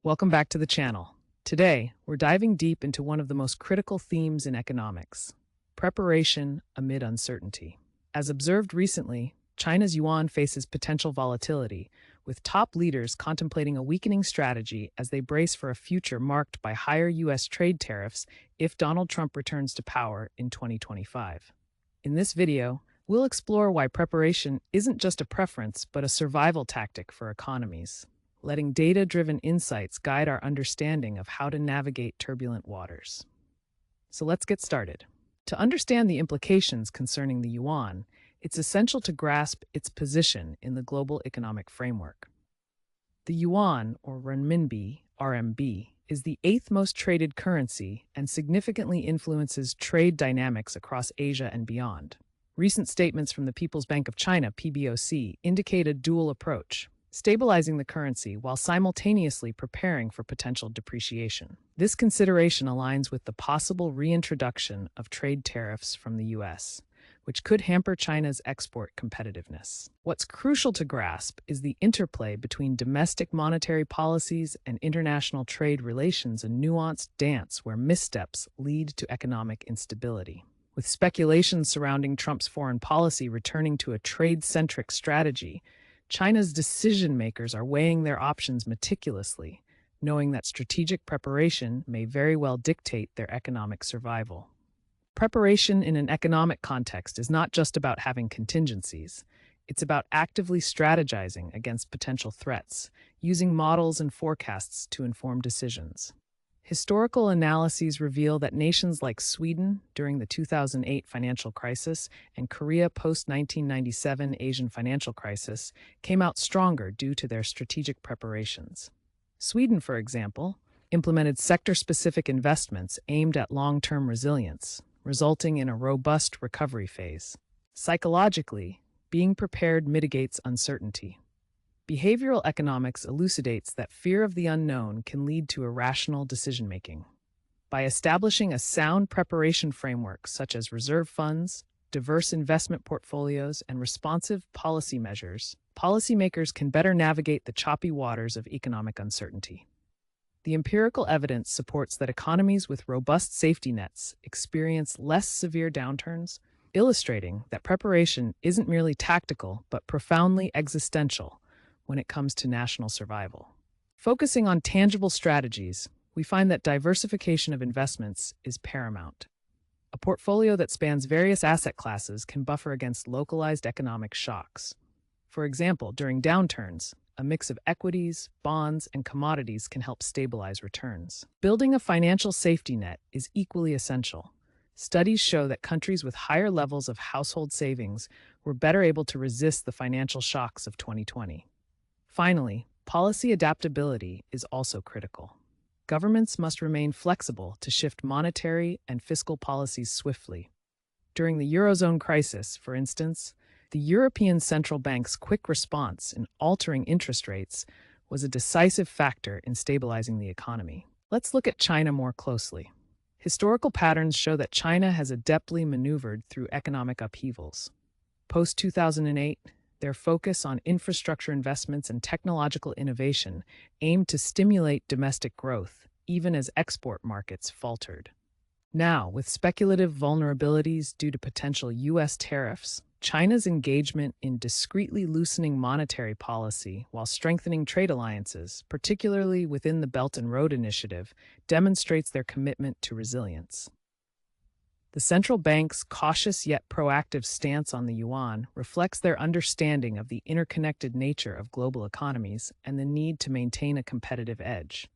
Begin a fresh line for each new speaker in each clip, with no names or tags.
Welcome back to the channel. Today, we're diving deep into one of the most critical themes in economics: preparation amid uncertainty. As observed recently, China's yuan faces potential volatility, with top leaders contemplating a weakening strategy as they brace for a future marked by higher U.S. trade tariffs if Donald Trump returns to power in 2025. In this video, we'll explore why preparation isn't just a preference but a survival tactic for economies, letting data-driven insights guide our understanding of how to navigate turbulent waters. So let's get started. To understand the implications concerning the yuan, it's essential to grasp its position in the global economic framework. The yuan, or renminbi, RMB, is the eighth most traded currency and significantly influences trade dynamics across Asia and beyond. Recent statements from the People's Bank of China, PBOC, indicate a dual approach: stabilizing the currency while simultaneously preparing for potential depreciation. This consideration aligns with the possible reintroduction of trade tariffs from the U.S., which could hamper China's export competitiveness. What's crucial to grasp is the interplay between domestic monetary policies and international trade relations, a nuanced dance where missteps lead to economic instability. With speculations surrounding Trump's foreign policy returning to a trade-centric strategy, China's decision-makers are weighing their options meticulously, knowing that strategic preparation may very well dictate their economic survival. Preparation in an economic context is not just about having contingencies. It's about actively strategizing against potential threats, using models and forecasts to inform decisions. Historical analyses reveal that nations like Sweden during the 2008 financial crisis and Korea post-1997 Asian financial crisis came out stronger due to their strategic preparations. Sweden, for example, implemented sector-specific investments aimed at long-term resilience, resulting in a robust recovery phase. Psychologically, being prepared mitigates uncertainty. Behavioral economics elucidates that fear of the unknown can lead to irrational decision-making. By establishing a sound preparation framework such as reserve funds, diverse investment portfolios, and responsive policy measures, policymakers can better navigate the choppy waters of economic uncertainty. The empirical evidence supports that economies with robust safety nets experience less severe downturns, illustrating that preparation isn't merely tactical but profoundly existential when it comes to national survival. Focusing on tangible strategies, we find that diversification of investments is paramount. A portfolio that spans various asset classes can buffer against localized economic shocks. For example, during downturns, a mix of equities, bonds, and commodities can help stabilize returns. Building a financial safety net is equally essential. Studies show that countries with higher levels of household savings were better able to resist the financial shocks of 2020. Finally, policy adaptability is also critical. Governments must remain flexible to shift monetary and fiscal policies swiftly. During the Eurozone crisis, for instance, the European Central Bank's quick response in altering interest rates was a decisive factor in stabilizing the economy. Let's look at China more closely. Historical patterns show that China has adeptly maneuvered through economic upheavals. Post-2008, their focus on infrastructure investments and technological innovation aimed to stimulate domestic growth, even as export markets faltered. Now, with speculative vulnerabilities due to potential U.S. tariffs, China's engagement in discreetly loosening monetary policy while strengthening trade alliances, particularly within the Belt and Road Initiative, demonstrates their commitment to resilience. The central bank's cautious yet proactive stance on the yuan reflects their understanding of the interconnected nature of global economies and the need to maintain a competitive edge.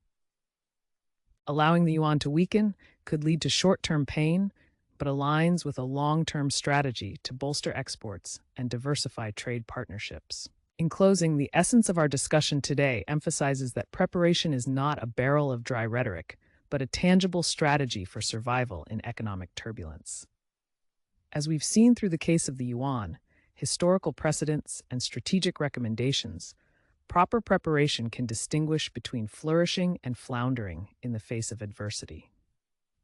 Allowing the yuan to weaken could lead to short-term pain, but aligns with a long-term strategy to bolster exports and diversify trade partnerships. In closing, the essence of our discussion today emphasizes that preparation is not a barrel of dry rhetoric, but a tangible strategy for survival in economic turbulence. As we've seen through the case of the yuan, historical precedents, and strategic recommendations, proper preparation can distinguish between flourishing and floundering in the face of adversity.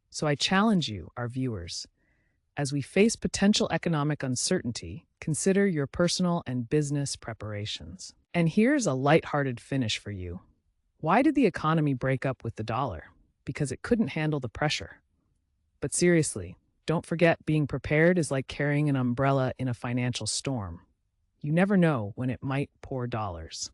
So I challenge you, our viewers, as we face potential economic uncertainty, consider your personal and business preparations. And here's a lighthearted finish for you. Why did the economy break up with the dollar? Because it couldn't handle the pressure. But seriously, don't forget being prepared is like carrying an umbrella in a financial storm. You never know when it might pour dollars.